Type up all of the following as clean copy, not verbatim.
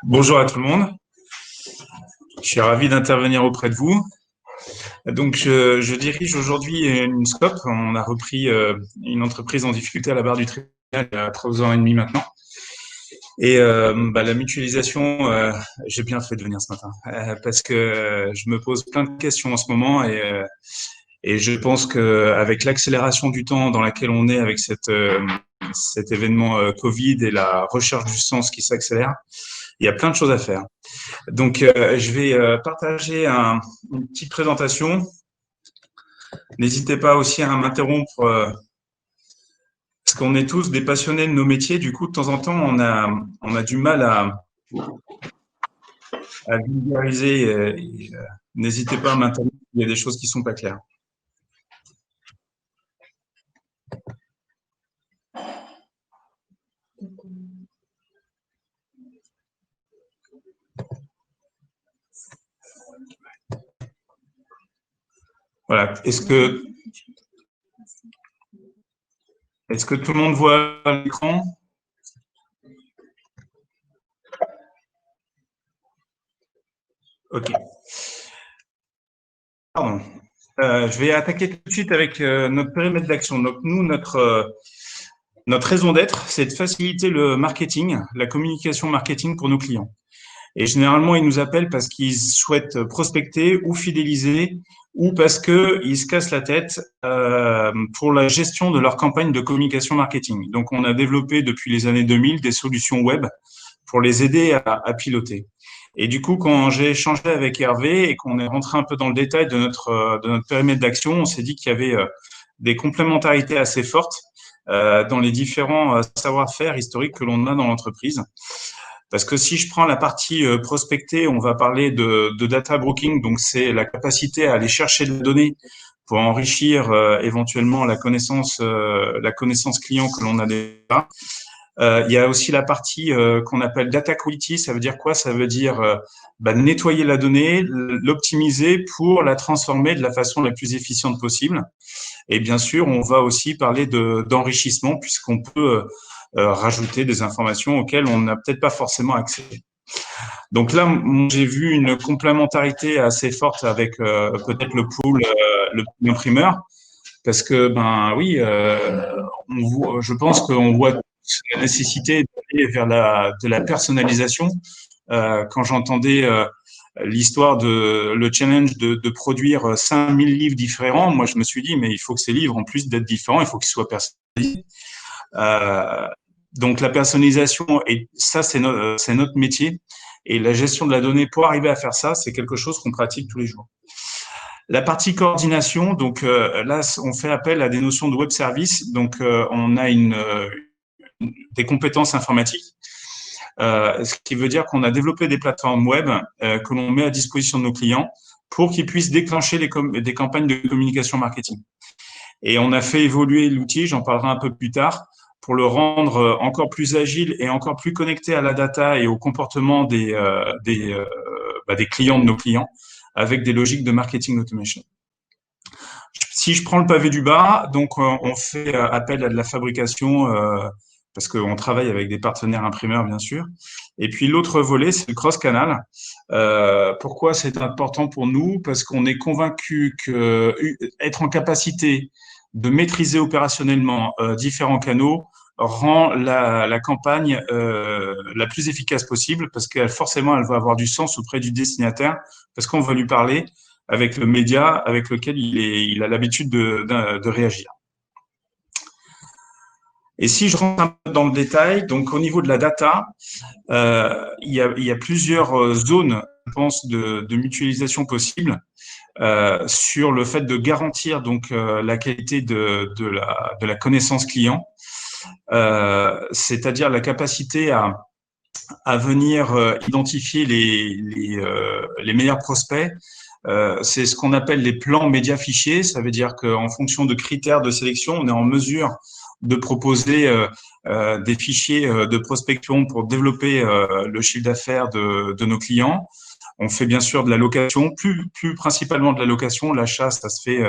Bonjour à tout le monde. Je suis ravi d'intervenir auprès de vous. Donc, je dirige aujourd'hui une SCOP. On a repris une entreprise en difficulté à la barre du tribunal il y a 3 ans et demi maintenant. Et la mutualisation, j'ai bien fait de venir ce matin parce que je me pose plein de questions en ce moment et je pense qu'avec l'accélération du temps dans laquelle on est avec cet événement Covid et la recherche du sens qui s'accélère, il y a plein de choses à faire. Donc, je vais partager une petite présentation. N'hésitez pas aussi à m'interrompre parce qu'on est tous des passionnés de nos métiers. Du coup, de temps en temps, on a du mal à vulgariser. N'hésitez pas à m'interrompre. Il y a des choses qui sont pas claires. Voilà. Est-ce que tout le monde voit l'écran? OK. Pardon. Je vais attaquer tout de suite avec notre périmètre d'action. Donc, nous, notre raison d'être, c'est de faciliter le marketing, la communication marketing pour nos clients. Et généralement, ils nous appellent parce qu'ils souhaitent prospecter ou fidéliser ou parce qu'ils se cassent la tête pour la gestion de leur campagne de communication marketing. Donc, on a développé depuis les années 2000 des solutions web pour les aider à piloter. Et du coup, quand j'ai échangé avec Hervé et qu'on est rentré un peu dans le détail de notre périmètre d'action, on s'est dit qu'il y avait des complémentarités assez fortes dans les différents savoir-faire historiques que l'on a dans l'entreprise. Parce que si je prends la partie prospecter, on va parler de data broking, donc c'est la capacité à aller chercher de la donnée pour enrichir éventuellement la connaissance client que l'on a déjà. Il y a aussi la partie qu'on appelle data quality. Ça veut dire quoi? Ça veut dire nettoyer la donnée, l'optimiser pour la transformer de la façon la plus efficiente possible. Et bien sûr, on va aussi parler d'enrichissement puisqu'on peut rajouter des informations auxquelles on n'a peut-être pas forcément accès. Donc là, j'ai vu une complémentarité assez forte avec peut-être le pool imprimeur, parce que ben oui, je pense qu'on voit la nécessité d'aller vers de la personnalisation. Quand j'entendais l'histoire le challenge de produire 5000 livres différents, moi je me suis dit mais il faut que ces livres, en plus d'être différents, il faut qu'ils soient personnalisés. Euh, donc la personnalisation, et ça c'est notre métier, et la gestion de la donnée pour arriver à faire ça, c'est quelque chose qu'on pratique tous les jours. La partie coordination, donc là on fait appel à des notions de web service, donc on a des compétences informatiques. Ce qui veut dire qu'on a développé des plateformes web que l'on met à disposition de nos clients pour qu'ils puissent déclencher des campagnes de communication marketing. Et on a fait évoluer l'outil, j'en parlerai un peu plus tard, pour le rendre encore plus agile et encore plus connecté à la data et au comportement des clients de nos clients avec des logiques de marketing automation. Si je prends le pavé du bas, donc on fait appel à de la fabrication parce qu'on travaille avec des partenaires imprimeurs, bien sûr. Et puis l'autre volet, c'est le cross-canal. Pourquoi c'est important pour nous? Parce qu'on est convaincu que être en capacité de maîtriser opérationnellement différents canaux rend la campagne la plus efficace possible, parce qu'elle forcément elle va avoir du sens auprès du destinataire, parce qu'on va lui parler avec le média avec lequel il a l'habitude de réagir. Et si je rentre un peu dans le détail, donc au niveau de la data, il y a plusieurs zones, je pense, de mutualisation possible sur le fait de garantir donc la qualité de la connaissance client, c'est-à-dire la capacité à venir identifier les meilleurs prospects. C'est ce qu'on appelle les plans médias fichiers. Ça veut dire qu'en fonction de critères de sélection, on est en mesure de proposer des fichiers de prospection pour développer le chiffre d'affaires de nos clients. On fait bien sûr de la location, plus principalement de la location. L'achat, ça se fait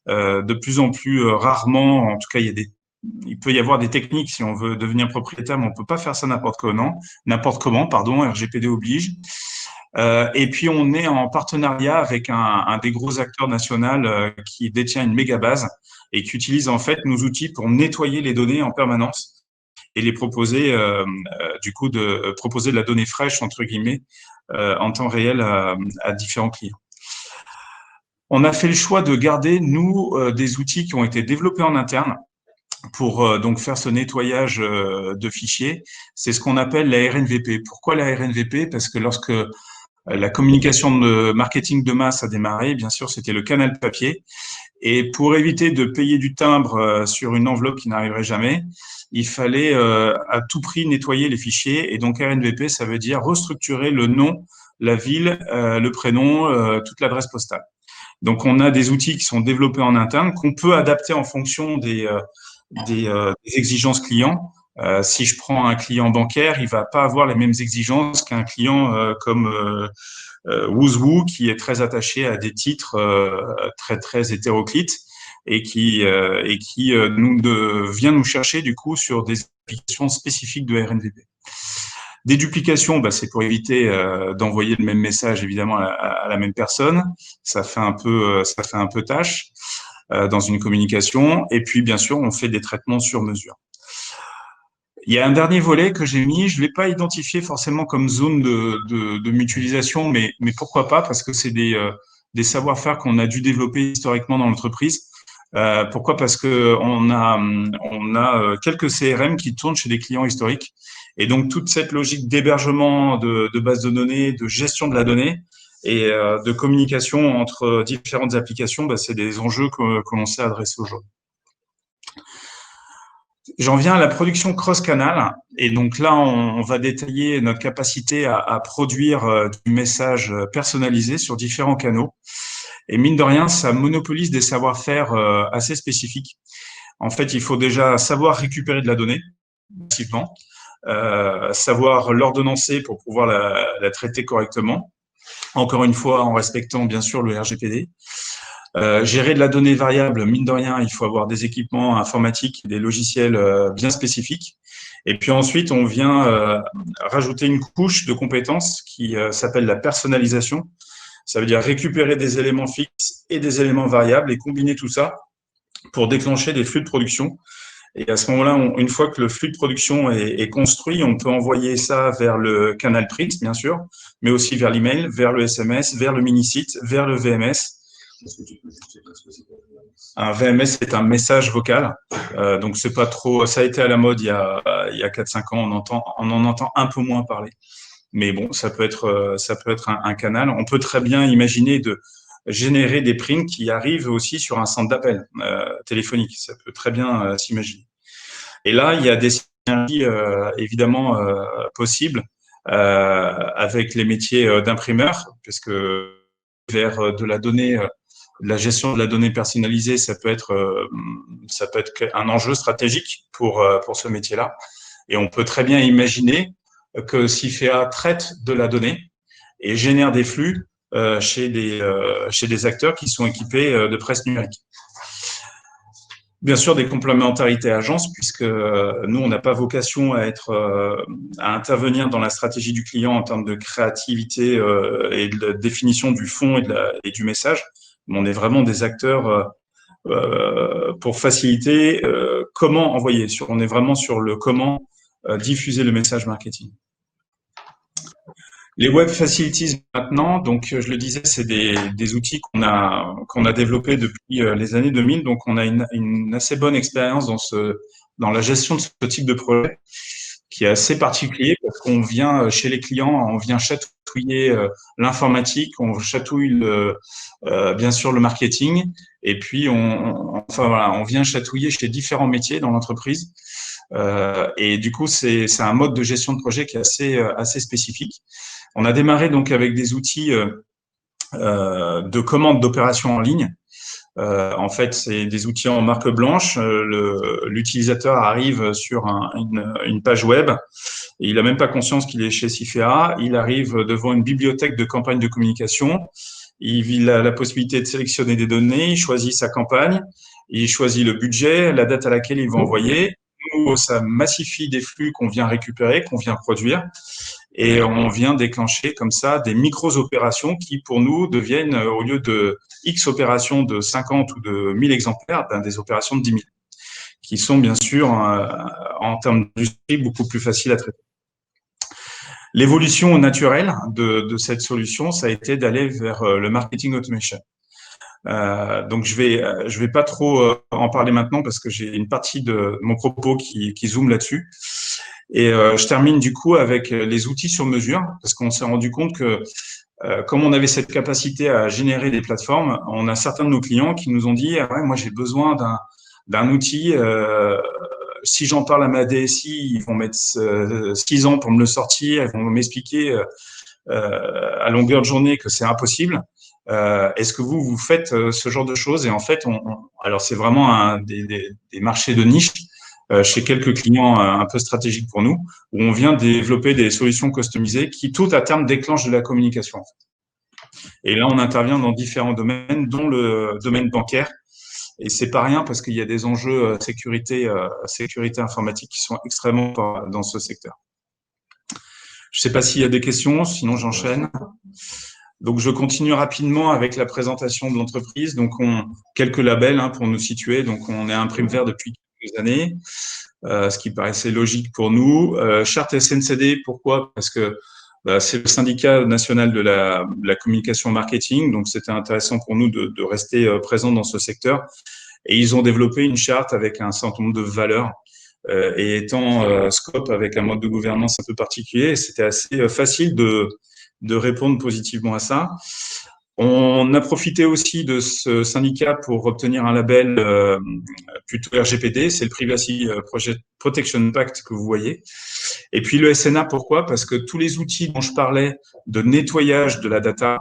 de plus en plus rarement. En tout cas, il y a il peut y avoir des techniques si on veut devenir propriétaire, mais on peut pas faire ça n'importe comment, pardon, RGPD oblige. Et puis, on est en partenariat avec un des gros acteurs nationaux qui détient une méga base et qui utilise en fait nos outils pour nettoyer les données en permanence et les proposer, du coup, de proposer de la donnée fraîche, entre guillemets, en temps réel à différents clients. On a fait le choix de garder, nous, des outils qui ont été développés en interne pour donc faire ce nettoyage de fichiers. C'est ce qu'on appelle la RNVP. Pourquoi la RNVP? Parce que lorsque la communication de marketing de masse a démarré, bien sûr, c'était le canal papier. Et pour éviter de payer du timbre sur une enveloppe qui n'arriverait jamais, il fallait à tout prix nettoyer les fichiers. Et donc RNVP, ça veut dire restructurer le nom, la ville, le prénom, toute l'adresse postale. Donc on a des outils qui sont développés en interne, qu'on peut adapter en fonction des exigences clients. Si je prends un client bancaire, il va pas avoir les mêmes exigences qu'un client comme Woozoo, qui est très attaché à des titres très hétéroclites et qui vient nous chercher du coup sur des applications spécifiques de RNVP. Des duplications, c'est pour éviter d'envoyer le même message évidemment à la même personne. Ça fait un peu tâche dans une communication. Et puis bien sûr, on fait des traitements sur mesure. Il y a un dernier volet que j'ai mis, je ne l'ai pas identifié forcément comme zone de mutualisation, mais pourquoi pas, parce que c'est des savoir-faire qu'on a dû développer historiquement dans l'entreprise. Pourquoi? Parce que on a quelques CRM qui tournent chez des clients historiques. Et donc, toute cette logique d'hébergement de bases de données, de gestion de la donnée et de communication entre différentes applications, c'est des enjeux que l'on sait adresser aujourd'hui. J'en viens à la production cross-canal. Et donc là, on va détailler notre capacité à produire du message personnalisé sur différents canaux. Et mine de rien, ça monopolise des savoir-faire assez spécifiques. En fait, il faut déjà savoir récupérer de la donnée, massivement, savoir l'ordonnancer pour pouvoir la traiter correctement, encore une fois en respectant bien sûr le RGPD. Gérer de la donnée variable, mine de rien, il faut avoir des équipements informatiques, des logiciels bien spécifiques. Et puis ensuite, on vient rajouter une couche de compétences qui s'appelle la personnalisation. Ça veut dire récupérer des éléments fixes et des éléments variables et combiner tout ça pour déclencher des flux de production. Et à ce moment-là, une fois que le flux de production est construit, on peut envoyer ça vers le canal print, bien sûr, mais aussi vers l'email, vers le SMS, vers le mini-site, vers le VMS. Un VMS, c'est un message vocal. Donc, c'est pas trop. Ça a été à la mode il y a 4-5 ans. On en entend un peu moins parler. Mais bon, ça peut être un canal. On peut très bien imaginer de générer des prints qui arrivent aussi sur un centre d'appel téléphonique. Ça peut très bien s'imaginer. Et là, il y a des synergies évidemment possibles avec les métiers d'imprimeur, puisque vers de la donnée, la gestion de la donnée personnalisée, ça peut être un enjeu stratégique pour ce métier-là. Et on peut très bien imaginer que Cifea traite de la donnée et génère des flux chez des acteurs qui sont équipés de presse numérique. Bien sûr, des complémentarités agences, puisque nous, on n'a pas vocation à intervenir dans la stratégie du client en termes de créativité et de définition du fond et du message. Mais on est vraiment des acteurs pour faciliter comment envoyer. On est vraiment sur le comment diffuser le message marketing. Les web facilities maintenant, donc je le disais, c'est des outils qu'on a développés depuis les années 2000. Donc on a une assez bonne expérience dans la gestion de ce type de projet, qui est assez particulier parce qu'on vient chez les clients, on vient chatouiller l'informatique, on chatouille bien sûr le marketing, et puis on vient chatouiller chez différents métiers dans l'entreprise. Et du coup, c'est un mode de gestion de projet qui est assez spécifique. On a démarré donc avec des outils de commande d'opérations en ligne. En fait, c'est des outils en marque blanche. L'utilisateur arrive sur une page web et il n'a même pas conscience qu'il est chez Cifea. Il arrive devant une bibliothèque de campagnes de communication. Il a la possibilité de sélectionner des données, il choisit sa campagne. Il choisit le budget, la date à laquelle il va envoyer. Nous, ça massifie des flux qu'on vient récupérer, qu'on vient produire. Et on vient déclencher comme ça des micro-opérations qui, pour nous, deviennent, au lieu de X opérations de 50 ou de 1000 exemplaires, ben, des opérations de 10 000, qui sont bien sûr, en termes d'industrie, beaucoup plus faciles à traiter. L'évolution naturelle de cette solution, ça a été d'aller vers le marketing automation. Donc je vais pas trop en parler maintenant parce que j'ai une partie de mon propos qui zoome là-dessus. Et je termine du coup avec les outils sur mesure parce qu'on s'est rendu compte que comme on avait cette capacité à générer des plateformes, on a certains de nos clients qui nous ont dit ah ouais, moi j'ai besoin d'un outil. Si j'en parle à ma DSI, ils vont mettre 6 ans pour me le sortir, ils vont m'expliquer à longueur de journée que c'est impossible. Est-ce que vous faites ce genre de choses? Et en fait, alors c'est vraiment des marchés de niche chez quelques clients un peu stratégiques pour nous, où on vient développer des solutions customisées qui, tout à terme, déclenchent de la communication. Et là, on intervient dans différents domaines, dont le domaine bancaire. Et c'est pas rien parce qu'il y a des enjeux sécurité informatique qui sont extrêmement dans ce secteur. Je sais pas s'il y a des questions, sinon j'enchaîne. Donc, je continue rapidement avec la présentation de l'entreprise. Donc, quelques labels pour nous situer. Donc, on est à Imprime Vert depuis quelques années, ce qui paraissait logique pour nous. Charte SNCD, pourquoi? Parce que c'est le syndicat national de la communication marketing. Donc, c'était intéressant pour nous de rester présent dans ce secteur. Et ils ont développé une charte avec un certain nombre de valeurs. Et étant Scope avec un mode de gouvernance un peu particulier, c'était assez facile de répondre positivement à ça. On a profité aussi de ce syndicat pour obtenir un label plutôt RGPD, c'est le Privacy Protection Pact que vous voyez. Et puis le SNA, pourquoi? Parce que tous les outils dont je parlais de nettoyage de la data,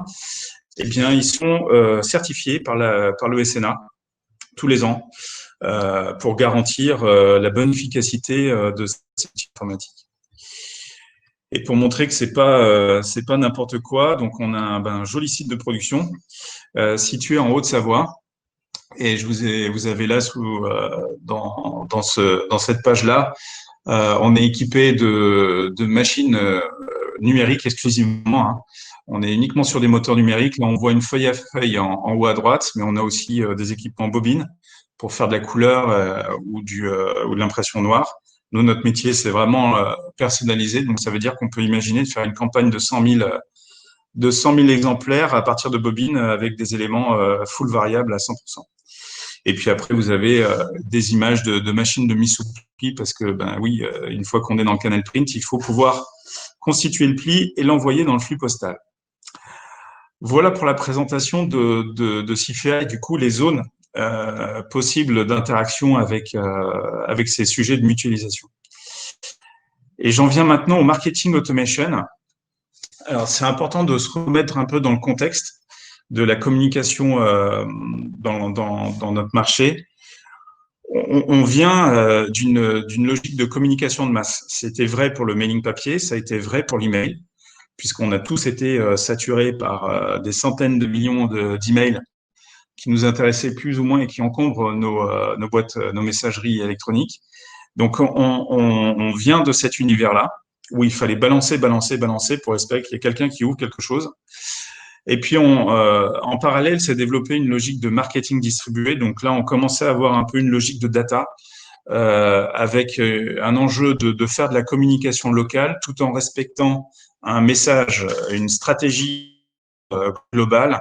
eh bien, ils sont certifiés par le SNA tous les ans pour garantir la bonne efficacité de cette informatique. Et pour montrer que c'est pas n'importe quoi, donc on a un joli site de production situé en Haute-Savoie. Et vous avez là dans cette page-là, on est équipé de machines numériques exclusivement. Hein. On est uniquement sur des moteurs numériques. Là, on voit une feuille à feuille en haut à droite, mais on a aussi des équipements bobines pour faire de la couleur ou de l'impression noire. Nous, notre métier, c'est vraiment personnalisé. Donc, ça veut dire qu'on peut imaginer de faire une campagne de 100 000 exemplaires à partir de bobines avec des éléments full variables à 100%. Et puis après, vous avez des images de machines de mise sous pli parce que, oui, une fois qu'on est dans le canal print, il faut pouvoir constituer le pli et l'envoyer dans le flux postal. Voilà pour la présentation de CIFEA et du coup, les zones possibles d'interaction avec ces sujets de mutualisation. Et j'en viens maintenant au marketing automation. Alors, c'est important de se remettre un peu dans le contexte de la communication dans notre marché. On vient d'une logique de communication de masse. C'était vrai pour le mailing papier, ça a été vrai pour l'email, puisqu'on a tous été saturés par des centaines de millions d'emails qui nous intéressaient plus ou moins et qui encombrent nos boîtes, nos messageries électroniques. Donc, on vient de cet univers-là où il fallait balancer pour espérer qu'il y ait quelqu'un qui ouvre quelque chose. Et puis, en parallèle, s'est développé une logique de marketing distribué. Donc là, on commençait à avoir un peu une logique de data avec un enjeu de faire de la communication locale tout en respectant un message, une stratégie globale.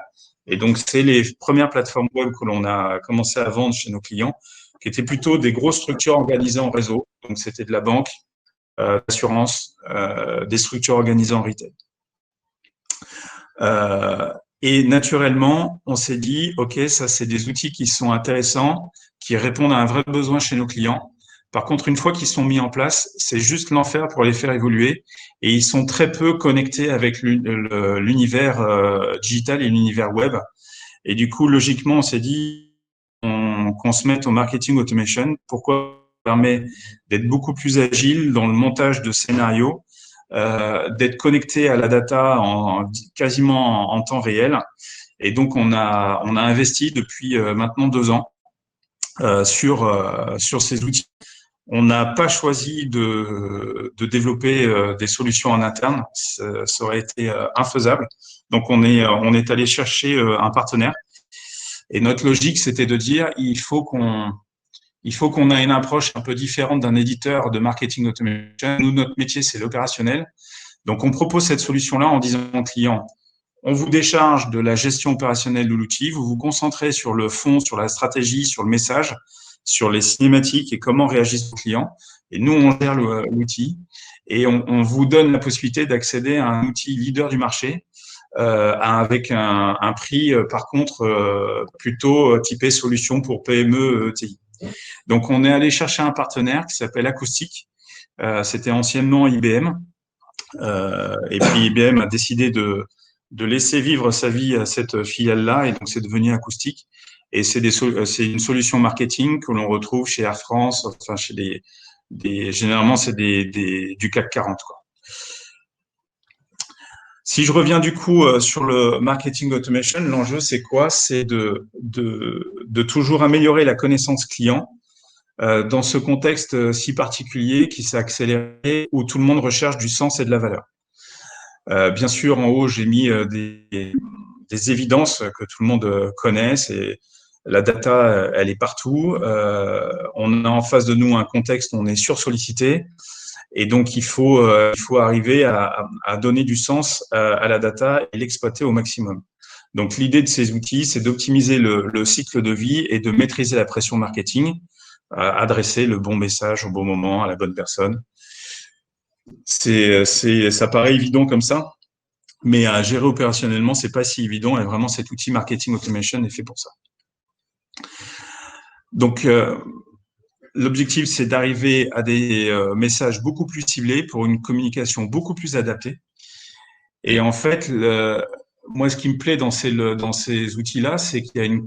Et donc, c'est les premières plateformes web que l'on a commencé à vendre chez nos clients, qui étaient plutôt des grosses structures organisées en réseau. Donc, c'était de la banque, l'assurance, des structures organisées en retail. Et naturellement, on s'est dit, OK, ça, c'est des outils qui sont intéressants, qui répondent à un vrai besoin chez nos clients. Par contre, une fois qu'ils sont mis en place, c'est juste l'enfer pour les faire évoluer et ils sont très peu connectés avec l'univers digital et l'univers web. Et du coup, logiquement, on s'est dit qu'on se mette au marketing automation. Pourquoi? Ça permet d'être beaucoup plus agile dans le montage de scénarios, d'être connecté à la data quasiment en temps réel. Et donc, on a investi depuis maintenant 2 ans sur ces outils. On n'a pas choisi de développer des solutions en interne, ça aurait été infaisable. Donc on est allé chercher un partenaire. Et notre logique, c'était de dire il faut qu'on ait une approche un peu différente d'un éditeur de marketing automation. Nous, notre métier, c'est l'opérationnel. Donc, on propose cette solution-là en disant au client, on vous décharge de la gestion opérationnelle de l'outil, vous vous concentrez sur le fond, sur la stratégie, sur le message, sur les cinématiques et comment réagissent vos clients. Et nous, on gère l'outil et on vous donne la possibilité d'accéder à un outil leader du marché avec un prix, par contre, plutôt typé solution pour PME, ETI. Donc, on est allé chercher un partenaire qui s'appelle Acoustic. C'était anciennement IBM. Et puis, IBM a décidé de laisser vivre sa vie à cette filiale-là, et donc c'est devenu Acoustic. Et c'est une solution marketing que l'on retrouve chez Air France, enfin chez généralement c'est du CAC 40, quoi. Si je reviens du coup sur le marketing automation, l'enjeu c'est quoi? C'est de toujours améliorer la connaissance client dans ce contexte si particulier qui s'est accéléré où tout le monde recherche du sens et de la valeur. Bien sûr, en haut, j'ai mis des évidences que tout le monde connaît. C'est la data, elle est partout. On a en face de nous un contexte où on est sursollicité. Et donc, il faut arriver à donner du sens à la data et l'exploiter au maximum. Donc, l'idée de ces outils, c'est d'optimiser le cycle de vie et de maîtriser la pression marketing, adresser le bon message au bon moment à la bonne personne. Ça paraît évident comme ça, mais à gérer opérationnellement, c'est pas si évident. Et vraiment, cet outil marketing automation est fait pour ça. Donc, l'objectif, c'est d'arriver à des messages beaucoup plus ciblés pour une communication beaucoup plus adaptée. Et en fait, moi, ce qui me plaît dans ces outils-là, c'est qu'il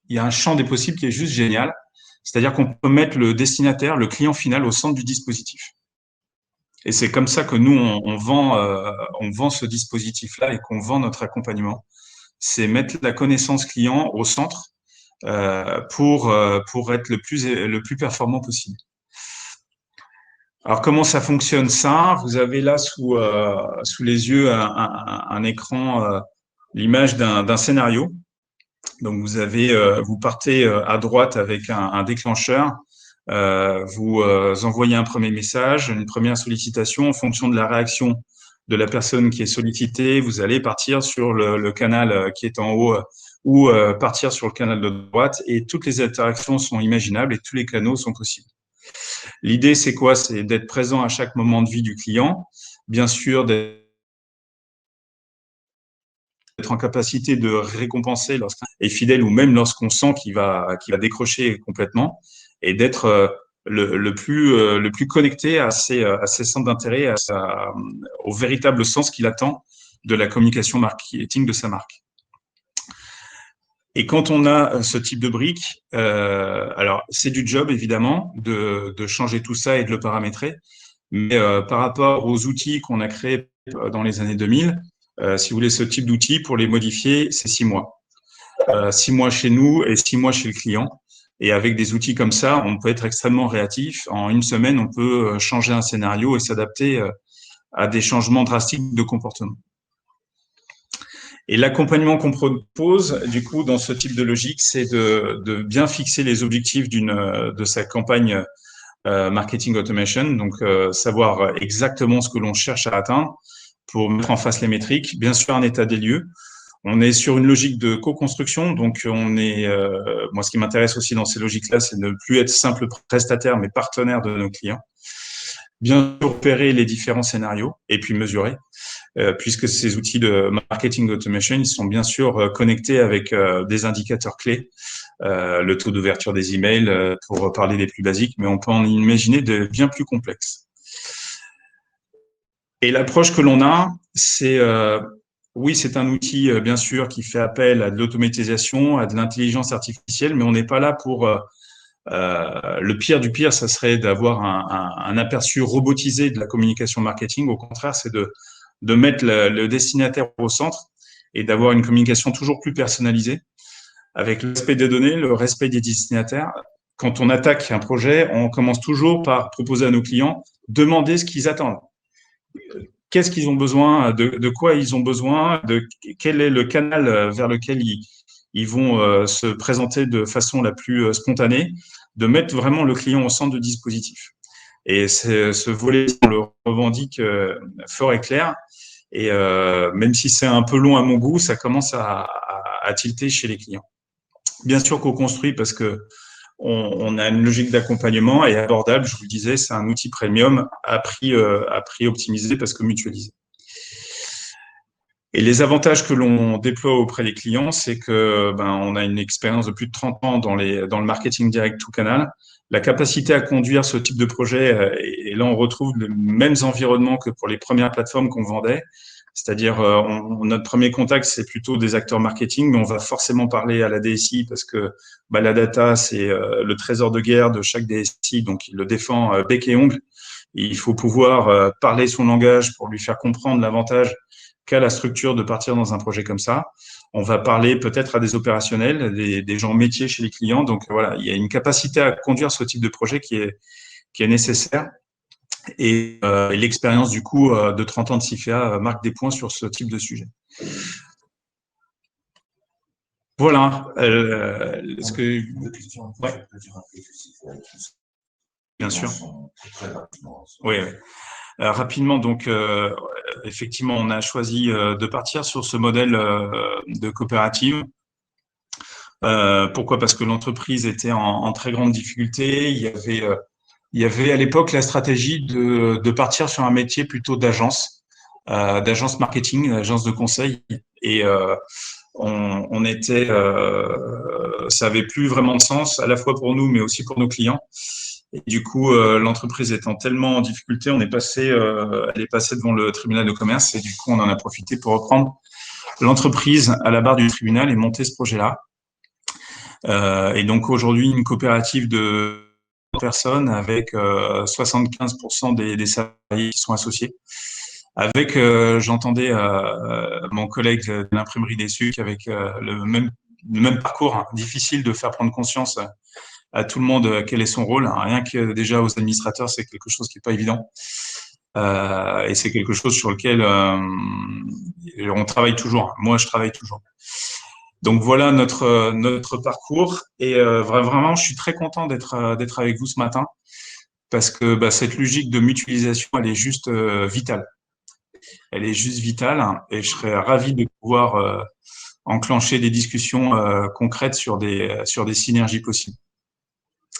y a un champ des possibles qui est juste génial. C'est-à-dire qu'on peut mettre le destinataire, le client final, au centre du dispositif. Et c'est comme ça que nous, on vend ce dispositif-là et qu'on vend notre accompagnement. C'est mettre la connaissance client au centre pour être le plus performant possible. Alors, comment ça fonctionne ça? Vous avez là sous les yeux un écran, l'image d'un scénario. Donc, vous partez à droite avec un déclencheur. Vous envoyez un premier message, une première sollicitation. En fonction de la réaction de la personne qui est sollicitée, vous allez partir sur le canal qui est en haut ou partir sur le canal de droite. Et toutes les interactions sont imaginables et tous les canaux sont possibles. L'idée, c'est quoi? C'est d'être présent à chaque moment de vie du client. Bien sûr, d'être en capacité de récompenser lorsqu'on est fidèle ou même lorsqu'on sent qu'il va décrocher complètement, et d'être le plus connecté à ses centres d'intérêt, au véritable sens qu'il attend de la communication marketing de sa marque. Et quand on a ce type de brique, alors c'est du job évidemment de changer tout ça et de le paramétrer, mais par rapport aux outils qu'on a créés dans les années 2000, si vous voulez, ce type d'outils, pour les modifier, c'est 6 mois. 6 mois chez nous et 6 mois chez le client. Et avec des outils comme ça, on peut être extrêmement réactif. En une semaine, on peut changer un scénario et s'adapter à des changements drastiques de comportement. Et l'accompagnement qu'on propose, du coup, dans ce type de logique, c'est de bien fixer les objectifs de sa campagne marketing automation, donc savoir exactement ce que l'on cherche à atteindre pour mettre en face les métriques, bien sûr un état des lieux. On est sur une logique de co-construction, donc moi ce qui m'intéresse aussi dans ces logiques-là, c'est de ne plus être simple prestataire, mais partenaire de nos clients. Bien sûr, repérer les différents scénarios et puis mesurer, puisque ces outils de marketing automation, ils sont bien sûr connectés avec des indicateurs clés, le taux d'ouverture des emails, pour parler des plus basiques, mais on peut en imaginer de bien plus complexes. Et l'approche que l'on a, c'est oui, c'est un outil, bien sûr, qui fait appel à de l'automatisation, à de l'intelligence artificielle, mais on n'est pas là pour le pire du pire, ça serait d'avoir un aperçu robotisé de la communication marketing. Au contraire, c'est de mettre le destinataire au centre et d'avoir une communication toujours plus personnalisée avec le respect des données, le respect des destinataires. Quand on attaque un projet, on commence toujours par proposer à nos clients, demander ce qu'ils attendent. Qu'est-ce qu'ils ont besoin, de quoi ils ont besoin, quel est le canal vers lequel ils vont se présenter de façon la plus spontanée, de mettre vraiment le client au centre du dispositif. Et ce volet, on le revendique fort et clair. Et même si c'est un peu long à mon goût, ça commence à tilter chez les clients. Bien sûr qu'on construit parce que on a une logique d'accompagnement et abordable. Je vous le disais, c'est un outil premium à prix optimisé parce que mutualisé. Et les avantages que l'on déploie auprès des clients, c'est que on a une expérience de plus de 30 ans dans le marketing direct tout canal, la capacité à conduire ce type de projet, et là on retrouve les mêmes environnements que pour les premières plateformes qu'on vendait, c'est-à-dire notre premier contact c'est plutôt des acteurs marketing, mais on va forcément parler à la DSI parce que la data c'est le trésor de guerre de chaque DSI, donc il le défend bec et ongle. Et il faut pouvoir parler son langage pour lui faire comprendre l'avantage qu'a la structure de partir dans un projet comme ça. On va parler peut-être à des opérationnels, des gens métiers chez les clients. Donc voilà, il y a une capacité à conduire ce type de projet qui est nécessaire. Et l'expérience du coup de 30 ans de CIFEA marque des points sur ce type de sujet. Voilà. Est-ce que... Ouais. Bien sûr. Oui, oui. Rapidement, donc, effectivement, on a choisi de partir sur ce modèle de coopérative. Pourquoi? Parce que l'entreprise était en très grande difficulté. Il y avait à l'époque la stratégie de partir sur un métier plutôt d'agence marketing, d'agence de conseil. Et on était, ça avait plus vraiment de sens, à la fois pour nous, mais aussi pour nos clients. Et du coup, l'entreprise étant tellement en difficulté, elle est passée devant le tribunal de commerce et du coup, on en a profité pour reprendre l'entreprise à la barre du tribunal et monter ce projet-là. Et donc aujourd'hui, une coopérative de personnes avec 75% des salariés qui sont associés. Avec, j'entendais mon collègue de l'imprimerie des Sucs avec le même parcours, hein, difficile de faire prendre conscience à tout le monde quel est son rôle. Rien que déjà aux administrateurs, c'est quelque chose qui n'est pas évident. Et c'est quelque chose sur lequel on travaille toujours. Moi, je travaille toujours. Donc voilà notre parcours. Et vraiment, je suis très content d'être avec vous ce matin parce que cette logique de mutualisation, elle est juste vitale. Elle est juste vitale et je serais ravi de pouvoir enclencher des discussions concrètes sur des synergies possibles.